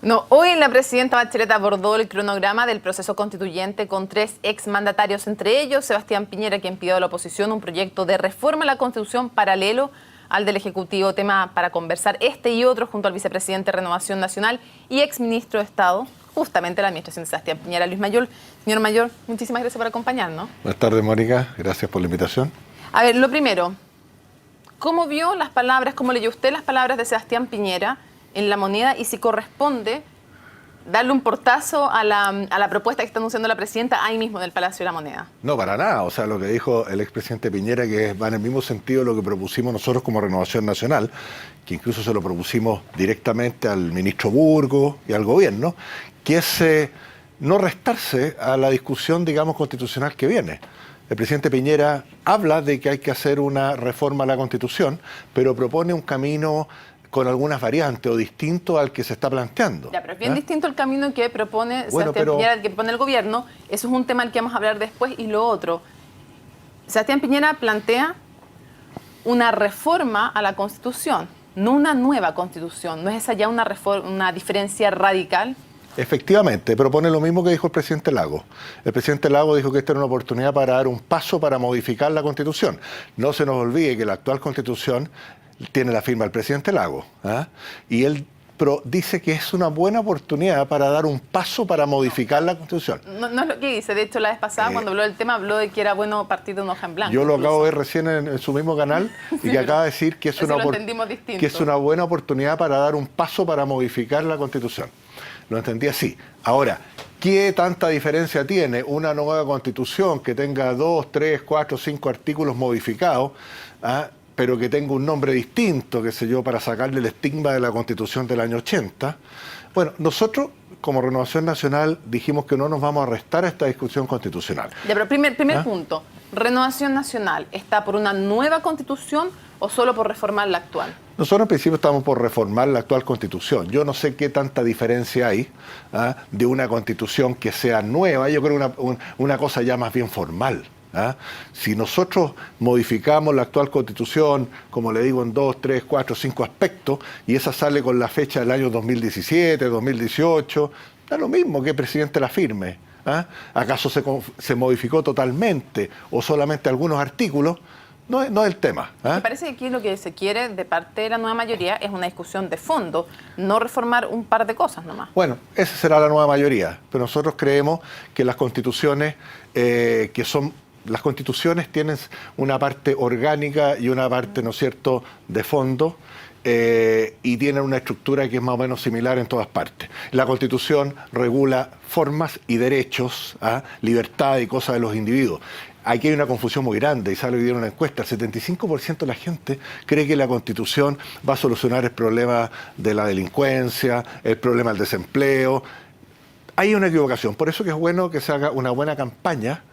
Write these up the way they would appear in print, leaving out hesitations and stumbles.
No, hoy la presidenta Bachelet abordó el cronograma del proceso constituyente con 3 exmandatarios, entre ellos Sebastián Piñera, quien pidió a la oposición un proyecto de reforma a la Constitución paralelo al del Ejecutivo, tema para conversar este y otros junto al vicepresidente de Renovación Nacional y exministro de Estado, justamente la administración de Sebastián Piñera, Luis Mayor. Señor Mayor, muchísimas gracias por acompañarnos. Buenas tardes, Mónica. Gracias por la invitación. A ver, lo primero, ¿cómo vio las palabras, cómo leyó usted las palabras de Sebastián Piñera en La Moneda y si corresponde darle un portazo a la propuesta que está anunciando la presidenta ahí mismo en el Palacio de la Moneda? No, para nada. O sea, lo que dijo el expresidente Piñera, que va en el mismo sentido de lo que propusimos nosotros como Renovación Nacional, que incluso se lo propusimos directamente al ministro Burgos y al gobierno, que es no restarse a la discusión, digamos, constitucional que viene. El presidente Piñera habla de que hay que hacer una reforma a la Constitución, pero propone un camino con algunas variantes o distinto al que se está planteando. Ya, pero es bien distinto el camino que propone Bueno, Sebastián Piñera, el que propone el gobierno. Eso es un tema al que vamos a hablar después. Y lo otro, Sebastián Piñera plantea una reforma a la Constitución, no una nueva Constitución. ¿No es esa ya una diferencia radical? Efectivamente, propone lo mismo que dijo el presidente Lagos. El presidente Lagos dijo que esta era una oportunidad para dar un paso para modificar la Constitución. No se nos olvide que la actual Constitución tiene la firma del presidente Lagos, ¿ah? Y él dice que es una buena oportunidad para dar un paso para modificar la Constitución. No es lo que dice. De hecho, la vez pasada, cuando habló del tema, habló de que era bueno partir de una hoja en blanco. Yo lo acabo de ver recién en su mismo canal y que acaba de decir que es, una buena oportunidad para dar un paso para modificar la Constitución. Lo entendí así. Ahora, ¿qué tanta diferencia tiene una nueva Constitución que tenga 2, 3, 4, 5 artículos modificados, pero que tenga un nombre distinto, qué sé yo, para sacarle el estigma de la Constitución del año 80? Bueno, nosotros, como Renovación Nacional, dijimos que no nos vamos a restar a esta discusión constitucional. Ya, pero primer punto, ¿Renovación Nacional está por una nueva Constitución o solo por reformar la actual? Nosotros en principio estamos por reformar la actual Constitución. Yo no sé qué tanta diferencia hay de una Constitución que sea nueva. Yo creo una cosa ya más bien formal. Si nosotros modificamos la actual Constitución, como le digo, en 2, 3, 4, 5 aspectos, y esa sale con la fecha del año 2017, 2018, da lo mismo que el presidente la firme. ¿Acaso se modificó totalmente o solamente algunos artículos? No es el tema. Me parece que aquí lo que se quiere de parte de la nueva mayoría es una discusión de fondo, no reformar un par de cosas nomás. Bueno, esa será la nueva mayoría, pero nosotros creemos que las constituciones las constituciones tienen una parte orgánica y una parte, ¿no es cierto?, de fondo, y tienen una estructura que es más o menos similar en todas partes. La Constitución regula formas y derechos, libertad y cosas de los individuos. Aquí hay una confusión muy grande, y sale hoy día en una encuesta, el 75% de la gente cree que la Constitución va a solucionar el problema de la delincuencia, el problema del desempleo. Hay una equivocación, por eso que es bueno que se haga una buena campaña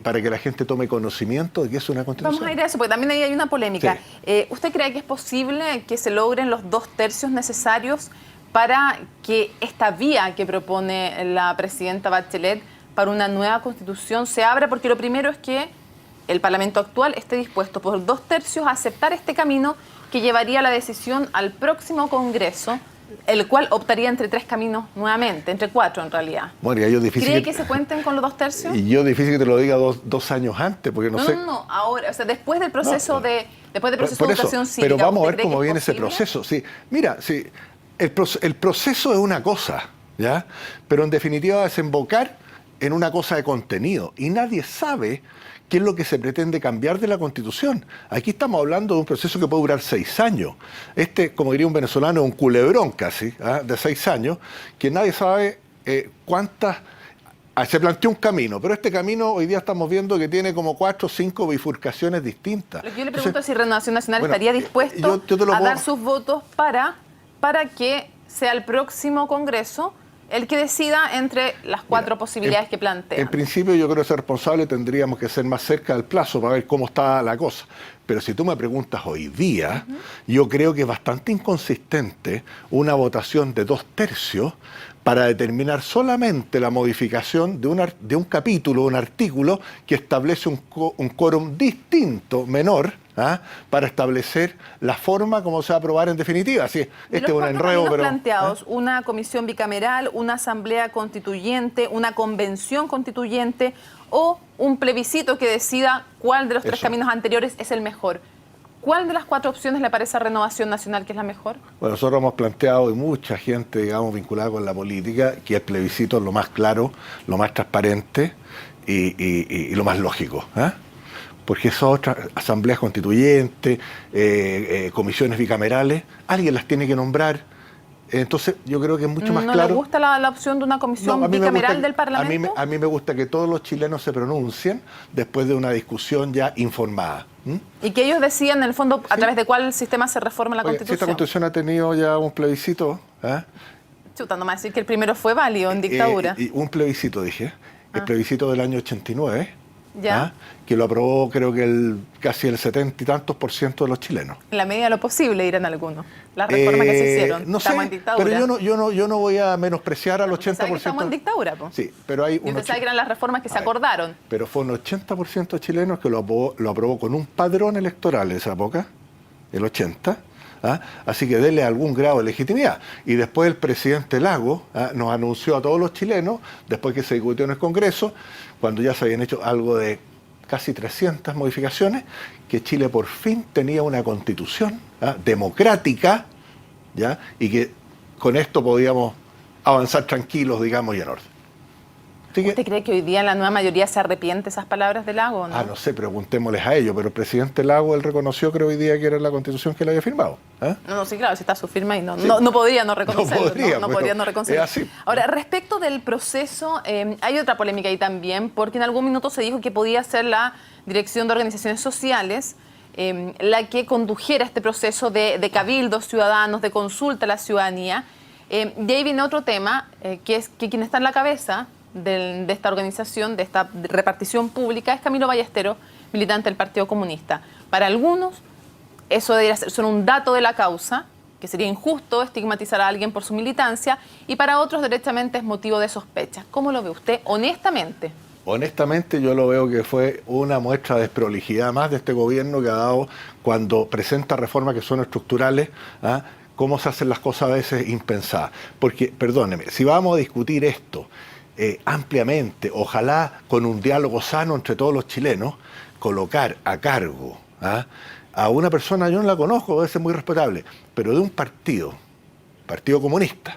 para que la gente tome conocimiento de que es una Constitución. Vamos a ir a eso, porque también ahí hay una polémica. Sí. ¿Usted cree que es posible que se logren los 2/3 necesarios para que esta vía que propone la presidenta Bachelet para una nueva Constitución se abra? Porque lo primero es que el Parlamento actual esté dispuesto por 2/3 a aceptar este camino que llevaría la decisión al próximo Congreso, el cual optaría entre 3 caminos nuevamente, entre 4 en realidad. Bueno, y difícil ¿Cree que se cuenten con los 2/3? Y yo difícil que te lo diga dos años antes, porque no sé... No, ahora, o sea, después del proceso de educación cívica. Pero vamos a ver cómo viene ese proceso. Sí, mira, sí, el proceso es una cosa, ¿ya? Pero en definitiva va a desembocar en una cosa de contenido, y nadie sabe qué es lo que se pretende cambiar de la Constitución. Aquí estamos hablando de un proceso que puede durar 6 años. Como diría un venezolano, es un culebrón casi, de 6 años, que nadie sabe cuántas... Se planteó un camino, pero este camino hoy día estamos viendo que tiene como 4 o 5 bifurcaciones distintas. Lo que yo le pregunto es si Renovación Nacional estaría dispuesto a dar sus votos para que sea el próximo Congreso el que decida entre las 4 posibilidades que plantea. En principio yo creo que ser responsable tendríamos que ser más cerca del plazo para ver cómo está la cosa. Pero si tú me preguntas hoy día, yo creo que es bastante inconsistente una votación de 2/3 para determinar solamente la modificación de un capítulo, un artículo que establece un quórum distinto, menor, para establecer la forma como se va a aprobar en definitiva. Así, este es un enredo, pero planteados, una comisión bicameral, una asamblea constituyente, una convención constituyente o un plebiscito que decida cuál de los tres caminos anteriores es el mejor. ¿Cuál de las cuatro opciones le parece a Renovación Nacional que es la mejor? Bueno, nosotros hemos planteado, y mucha gente, digamos, vinculada con la política, que el plebiscito es lo más claro, lo más transparente y lo más lógico. Porque esas otras asambleas constituyentes, comisiones bicamerales, alguien las tiene que nombrar. Entonces, yo creo que es mucho más claro. ¿No le gusta la opción de una comisión bicameral del Parlamento? A mí me gusta que todos los chilenos se pronuncien después de una discusión ya informada. Y que ellos decían, en el fondo, a través de cuál sistema se reforma la Constitución. Si esta Constitución ha tenido ya un plebiscito. Chuta, no me va a decir que el primero fue válido en dictadura. Y un plebiscito, dije. El plebiscito del año 89. ¿Ya? Que lo aprobó creo que casi el 70 y tantos % de los chilenos. En la medida de lo posible, dirán algunos. Las reformas que se hicieron. No estamos sé, en dictadura. pero yo no voy a menospreciar al 80%. Estamos en dictadura, po. Sí, pero hay y usted sabe que eran las reformas que se acordaron. Pero fue un 80% de chilenos que lo aprobó con un padrón electoral en esa época, el 80%. Así que dele algún grado de legitimidad. Y después el presidente Lagos nos anunció a todos los chilenos, después que se discutió en el Congreso, cuando ya se habían hecho algo de casi 300 modificaciones, que Chile por fin tenía una constitución democrática, y que con esto podíamos avanzar tranquilos, digamos, y en orden. ¿Usted cree que hoy día la nueva mayoría se arrepiente de esas palabras de Lagos? ¿No? No sé, preguntémosles a ellos, pero el presidente Lagos, él reconoció, creo, hoy día que era la constitución que él había firmado. No, sí, claro, si está su firma y no podría no reconocerlo. No podría no reconocerlo. Es así. Ahora, respecto del proceso, hay otra polémica ahí también, porque en algún minuto se dijo que podía ser la Dirección de Organizaciones Sociales la que condujera este proceso de cabildos ciudadanos, de consulta a la ciudadanía. Y ahí viene otro tema, que es que quien está en la cabeza de esta organización, de esta repartición pública, es Camilo Ballesteros, militante del Partido Comunista. Para algunos, eso debería ser solo un dato de la causa, que sería injusto estigmatizar a alguien por su militancia, y para otros, derechamente, es motivo de sospecha. ¿Cómo lo ve usted, honestamente? Honestamente, yo lo veo que fue una muestra de desprolijidad más de este gobierno que ha dado cuando presenta reformas que son estructurales, cómo se hacen las cosas a veces impensadas. Porque, perdóneme, si vamos a discutir esto ampliamente, ojalá con un diálogo sano entre todos los chilenos, colocar a cargo a una persona, yo no la conozco, debe ser muy respetable, pero de un Partido Comunista,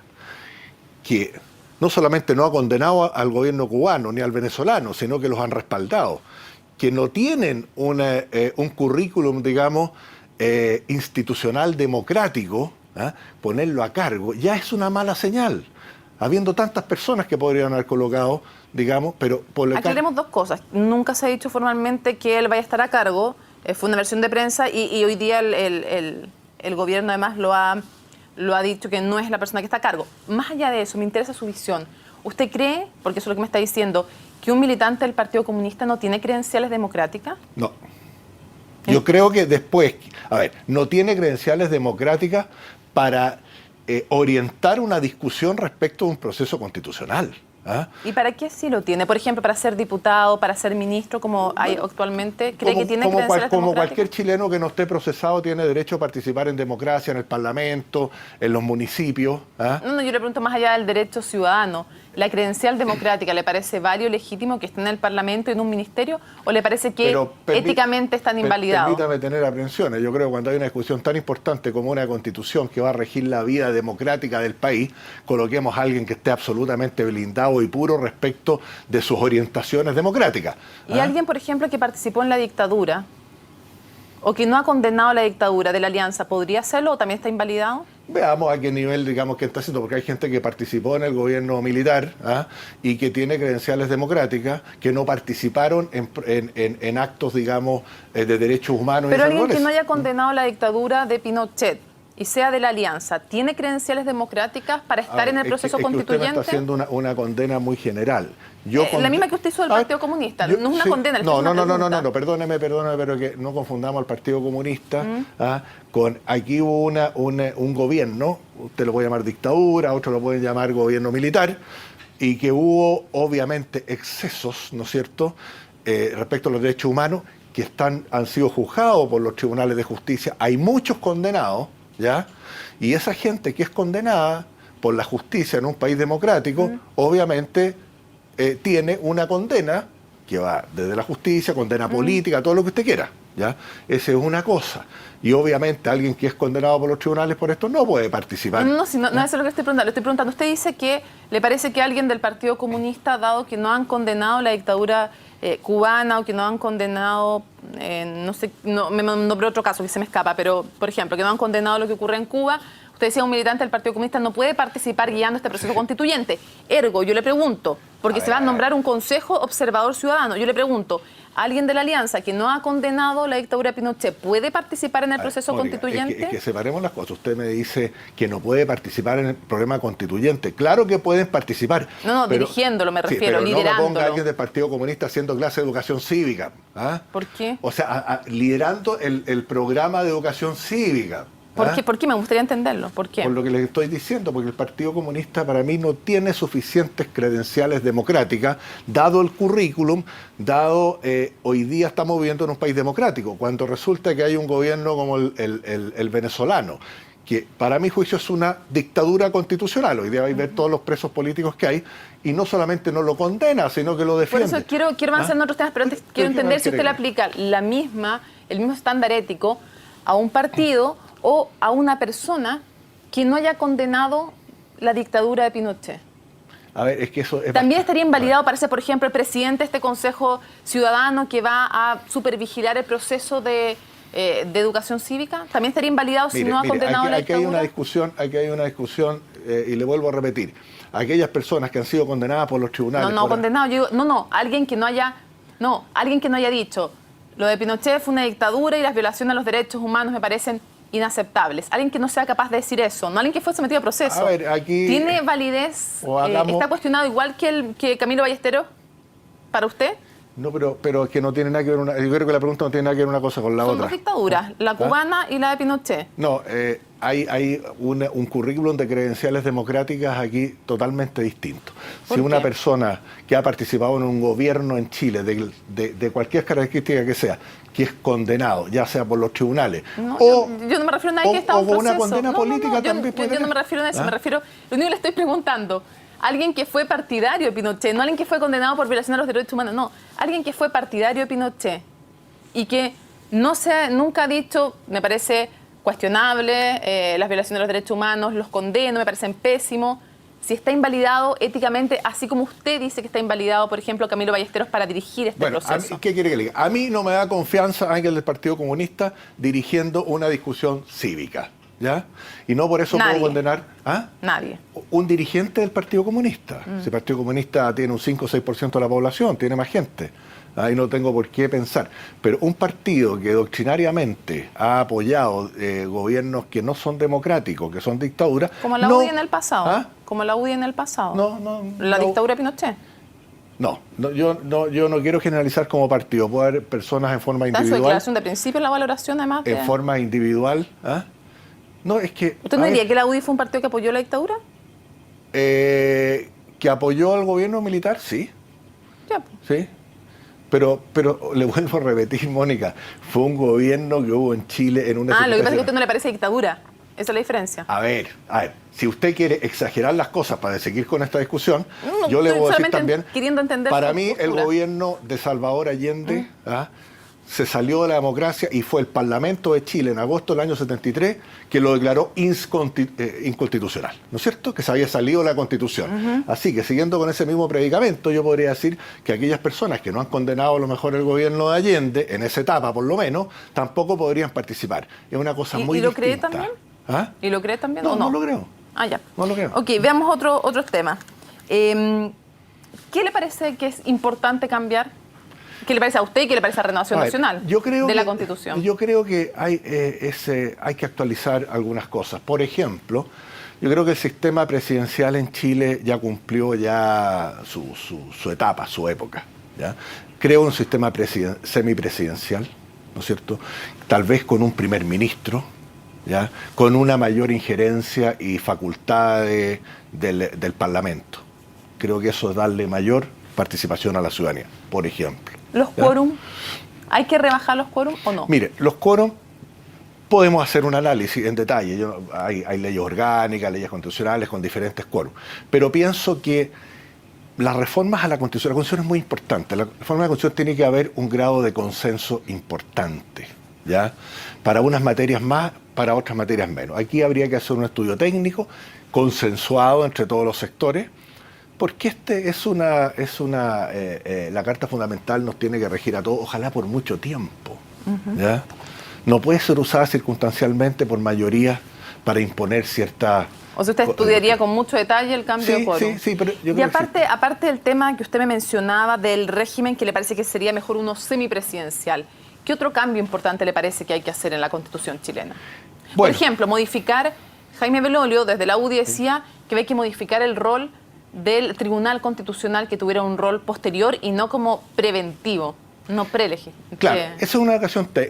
que no solamente no ha condenado al gobierno cubano ni al venezolano, sino que los han respaldado, que no tienen un currículum, digamos, institucional democrático, ponerlo a cargo, ya es una mala señal. Habiendo tantas personas que podrían haber colocado, digamos, pero por la aclaremos dos cosas. Nunca se ha dicho formalmente que él vaya a estar a cargo. Fue una versión de prensa y hoy día el gobierno además lo ha dicho que no es la persona que está a cargo. Más allá de eso, me interesa su visión. ¿Usted cree, porque eso es lo que me está diciendo, que un militante del Partido Comunista no tiene credenciales democráticas? No. Yo creo que después, no tiene credenciales democráticas para orientar una discusión respecto a un proceso constitucional. ¿Y para qué sí lo tiene? Por ejemplo, para ser diputado, para ser ministro, como hay actualmente, ¿cree que tiene credenciales democráticas? Como cualquier chileno que no esté procesado tiene derecho a participar en democracia, en el Parlamento, en los municipios. No, yo le pregunto más allá del derecho ciudadano. ¿La credencial democrática le parece válido, legítimo que esté en el Parlamento y en un ministerio? ¿O le parece que éticamente están invalidados? Permítame tener aprensiones. Yo creo que cuando hay una discusión tan importante como una constitución que va a regir la vida democrática del país, coloquemos a alguien que esté absolutamente blindado y puro respecto de sus orientaciones democráticas. ¿Y alguien, por ejemplo, que participó en la dictadura o que no ha condenado la dictadura de la Alianza, podría hacerlo o también está invalidado? Veamos a qué nivel, digamos, que está haciendo, porque hay gente que participó en el gobierno militar y que tiene credenciales democráticas, que no participaron en actos, digamos, de derechos humanos. Pero alguien que no haya condenado la dictadura de Pinochet y sea de la Alianza, ¿tiene credenciales democráticas para estar en el proceso constituyente? Usted me está haciendo una condena muy general. La misma que usted hizo del Partido Comunista, no es una condena. No, perdóneme, pero que no confundamos al Partido Comunista con, aquí hubo un gobierno, usted lo puede llamar dictadura, otros lo pueden llamar gobierno militar, y que hubo obviamente excesos, ¿no es cierto?, respecto a los derechos humanos, que han sido juzgados por los tribunales de justicia, hay muchos condenados, ¿ya? Y esa gente que es condenada por la justicia en un país democrático, obviamente tiene una condena que va desde la justicia, condena política, todo lo que usted quiera, ¿ya? Esa es una cosa. Y obviamente alguien que es condenado por los tribunales por esto no puede participar. No es eso lo que estoy preguntando. Le estoy preguntando, usted dice que le parece que alguien del Partido Comunista, dado que no han condenado la dictadura cubana o que no han condenado, no sé, me nombré otro caso que se me escapa, pero por ejemplo, que no han condenado lo que ocurre en Cuba, usted decía un militante del Partido Comunista no puede participar guiando este proceso constituyente. Ergo, yo le pregunto, porque se va a nombrar un Consejo Observador Ciudadano, yo le pregunto, ¿alguien de la Alianza que no ha condenado la dictadura de Pinochet puede participar en el proceso constituyente? Es que separemos las cosas. Usted me dice que no puede participar en el problema constituyente. Claro que pueden participar. No, pero, dirigiéndolo me refiero, pero liderándolo. No me ponga alguien del Partido Comunista haciendo clase de educación cívica. ¿Ah? ¿Por qué? O sea, liderando el programa de educación cívica. ¿Por qué? ¿Por qué? Me gustaría entenderlo. ¿Por qué? Por lo que les estoy diciendo, porque el Partido Comunista para mí no tiene suficientes credenciales democráticas, dado el currículum, dado hoy día estamos viviendo en un país democrático, cuando resulta que hay un gobierno como el venezolano, que para mi juicio es una dictadura constitucional. Hoy día vais a ver todos los presos políticos que hay, y no solamente no lo condena, sino que lo defiende. Por eso quiero avanzar en otros temas, pero antes quiero entender si usted le aplica el mismo estándar ético a un partido o a una persona que no haya condenado la dictadura de Pinochet. A ver, es que eso es también estaría invalidado, parece, por ejemplo, el presidente de este Consejo Ciudadano que va a supervigilar el proceso de educación cívica. También estaría invalidado si no ha condenado la dictadura. Aquí hay una discusión y le vuelvo a repetir. Aquellas personas que han sido condenadas por los tribunales. Alguien que no haya dicho lo de Pinochet fue una dictadura y las violaciones a los derechos humanos me parecen inaceptables. Alguien que no sea capaz de decir eso, no alguien que fue sometido a proceso. A ver, aquí ¿tiene validez? ¿Está cuestionado igual que Camilo Ballesteros para usted? No, pero es que no tiene nada que ver yo creo que la pregunta no tiene nada que ver una cosa con la otra. Son dos dictaduras, la cubana y la de Pinochet. No, hay un currículum de credenciales democráticas aquí totalmente distinto. Si una persona que ha participado en un gobierno en Chile, de cualquier característica que sea, que es condenado, ya sea por los tribunales, yo no me refiero a nadie que está en un proceso. O una condena política también puede yo no me refiero a eso, me refiero, lo único que le estoy preguntando, alguien que fue partidario de Pinochet, no alguien que fue condenado por violación a los derechos humanos, no, alguien que fue partidario de Pinochet y que nunca ha dicho, me parece cuestionable, las violaciones de los derechos humanos, los condeno, me parecen pésimos. Si está invalidado éticamente, así como usted dice que está invalidado, por ejemplo, Camilo Ballesteros para dirigir este proceso. ¿Qué quiere que le diga? A mí no me da confianza alguien del Partido Comunista dirigiendo una discusión cívica, ¿ya? Y no por eso puedo condenar a nadie. Un dirigente del Partido Comunista. Si el Partido Comunista tiene un 5 o 6% de la población, tiene más gente. Ahí no tengo por qué pensar. Pero un partido que doctrinariamente ha apoyado gobiernos que no son democráticos, que son dictaduras... Como la UDI en el pasado. Como la UDI en el pasado. La dictadura de Pinochet. Yo no quiero generalizar como partido. Puede haber personas en forma individual... ¿Está en su declaración de principio la valoración además de...? En forma individual. No, es que... ¿Usted no diría que la UDI fue un partido que apoyó la dictadura? ¿Que apoyó al gobierno militar? Sí. Ya. Sí. Pero le vuelvo a repetir, Mónica, fue un gobierno que hubo en Chile en una... lo que pasa es que a usted no le parece dictadura. Esa es la diferencia. A ver, si usted quiere exagerar las cosas para seguir con esta discusión, yo le voy a decir también, para mí el gobierno de Salvador Allende se salió de la democracia y fue el Parlamento de Chile en agosto del año 73 que lo declaró inconstitucional, ¿no es cierto? Que se había salido de la Constitución. Así que siguiendo con ese mismo predicamento, yo podría decir que aquellas personas que no han condenado a lo mejor el gobierno de Allende, en esa etapa por lo menos, tampoco podrían participar. Es una cosa muy distinta. ¿Y lo cree también? ¿Y lo cree también o no? No lo creo. Ya. No lo creo. Ok, veamos otros temas. ¿Qué le parece que es importante cambiar? ¿Qué le parece a usted y qué le parece a Renovación Nacional de la Constitución? Yo creo que hay que actualizar algunas cosas. Por ejemplo, yo creo que el sistema presidencial en Chile ya cumplió su etapa, su época, ¿ya? Creo un sistema semipresidencial, ¿no es cierto? Tal vez con un primer ministro, ¿ya? Con una mayor injerencia y facultades del Parlamento. Creo que eso es darle mayor participación a la ciudadanía, por ejemplo. ¿Los quórum? ¿Hay que rebajar los quórum o no? Mire, los quórum podemos hacer un análisis en detalle. Hay leyes orgánicas, leyes constitucionales con diferentes quórum. Pero pienso que las reformas a la Constitución es muy importante. La reforma a la Constitución tiene que haber un grado de consenso importante, ¿ya? Para unas materias más, para otras materias menos. Aquí habría que hacer un estudio técnico consensuado entre todos los sectores, porque la Carta Fundamental nos tiene que regir a todos, ojalá por mucho tiempo, ¿ya? No puede ser usada circunstancialmente por mayoría para imponer cierta... O sea, usted estudiaría con mucho detalle el cambio de quórum. Sí, pero yo y aparte del tema que usted me mencionaba del régimen, que le parece que sería mejor uno semipresidencial, ¿qué otro cambio importante le parece que hay que hacer en la Constitución chilena? Por ejemplo, modificar, Jaime Belolio desde la UDI decía que hay que modificar el rol del Tribunal Constitucional, que tuviera un rol posterior y no como preventivo. No prelegislativo. Claro, esa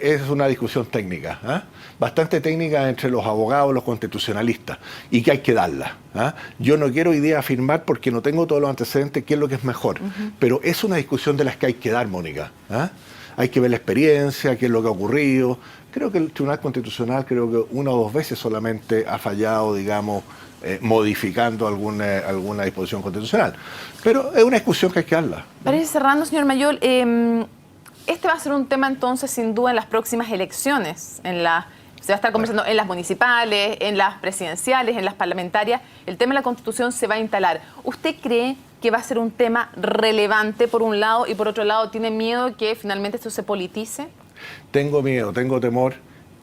es una discusión técnica, ¿eh? Bastante técnica entre los abogados, los constitucionalistas, y que hay que darla, ¿eh? Yo no quiero hoy día afirmar, porque no tengo todos los antecedentes, qué es lo que es mejor, pero es una discusión de las que hay que dar, Mónica, ¿eh? Hay que ver la experiencia, qué es lo que ha ocurrido. Creo que el Tribunal Constitucional, creo que una o dos veces solamente ha fallado, digamos, modificando alguna disposición constitucional. Pero es una discusión que hay que darla. Para ir cerrando, señor Mayol, este va a ser un tema entonces sin duda en las próximas elecciones, se va a estar conversando en las municipales, en las presidenciales, en las parlamentarias. El tema de la Constitución se va a instalar. ¿Usted cree que va a ser un tema relevante por un lado y por otro lado tiene miedo que finalmente esto se politice? Tengo miedo, tengo temor,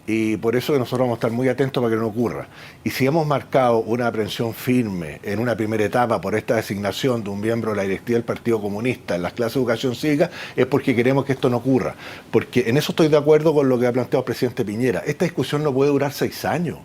y por eso que nosotros vamos a estar muy atentos para que no ocurra. Y si hemos marcado una aprehensión firme en una primera etapa por esta designación de un miembro de la directiva del Partido Comunista en las clases de educación cívica, es porque queremos que esto no ocurra. Porque en eso estoy de acuerdo con lo que ha planteado el presidente Piñera. Esta discusión no puede durar 6 años.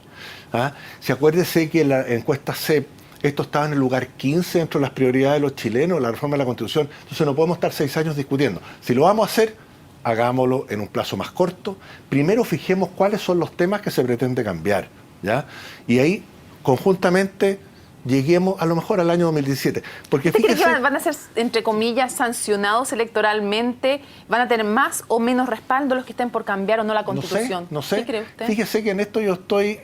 ¿Ah? Si acuérdese que en la encuesta CEP esto estaba en el lugar 15 dentro de las prioridades de los chilenos, la reforma de la Constitución. Entonces no podemos estar 6 años discutiendo. Si lo vamos a hacer, hagámoslo en un plazo más corto. Primero fijemos cuáles son los temas que se pretende cambiar, ¿ya? Y ahí, conjuntamente, lleguemos a lo mejor al año 2017. Porque ¿Usted cree que van a ser, entre comillas, sancionados electoralmente? ¿Van a tener más o menos respaldo los que estén por cambiar o no la Constitución? No sé. ¿Qué cree usted? Fíjese que en esto yo estoy...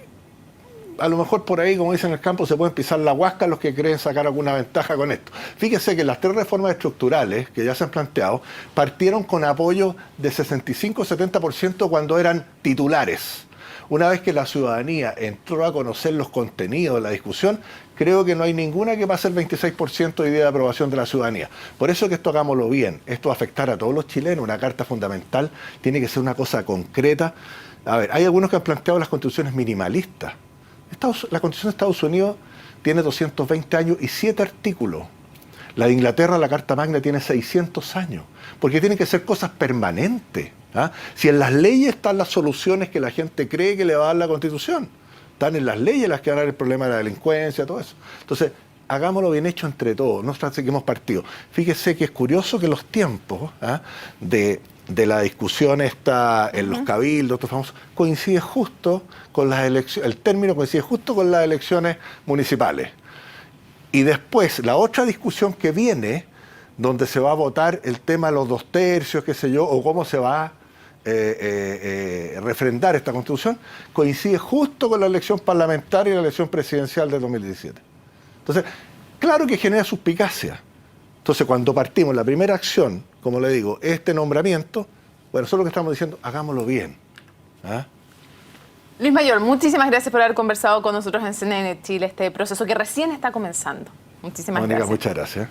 A lo mejor por ahí, como dicen en el campo, se pueden pisar la huasca los que creen sacar alguna ventaja con esto. Fíjese que las 3 reformas estructurales que ya se han planteado partieron con apoyo de 65-70% cuando eran titulares. Una vez que la ciudadanía entró a conocer los contenidos de la discusión, creo que no hay ninguna que pase el 26% hoy día de aprobación de la ciudadanía. Por eso que esto hagámoslo bien. Esto va a afectar a todos los chilenos. Una carta fundamental tiene que ser una cosa concreta. A ver, hay algunos que han planteado las constituciones minimalistas. La Constitución de Estados Unidos tiene 220 años y 7 artículos. La de Inglaterra, la Carta Magna, tiene 600 años. Porque tienen que ser cosas permanentes. ¿Ah? Si en las leyes están las soluciones que la gente cree que le va a dar la Constitución. Están en las leyes las que van a dar el problema de la delincuencia, todo eso. Entonces, hagámoslo bien hecho entre todos, no saquemos partido. Fíjese que es curioso que los tiempos de la discusión esta en los cabildos, coincide justo con las elecciones, el término coincide justo con las elecciones municipales. Y después, la otra discusión que viene, donde se va a votar el tema de los 2 tercios, qué sé yo, o cómo se va a refrendar esta Constitución, coincide justo con la elección parlamentaria y la elección presidencial de 2017. Entonces, claro que genera suspicacia. Entonces, cuando partimos, la primera acción, como le digo, este nombramiento, bueno, eso es lo que estamos diciendo, hagámoslo bien. ¿Ah? Luis Mayol, muchísimas gracias por haber conversado con nosotros en CNN Chile, este proceso que recién está comenzando. Muchísimas gracias. Muchas gracias.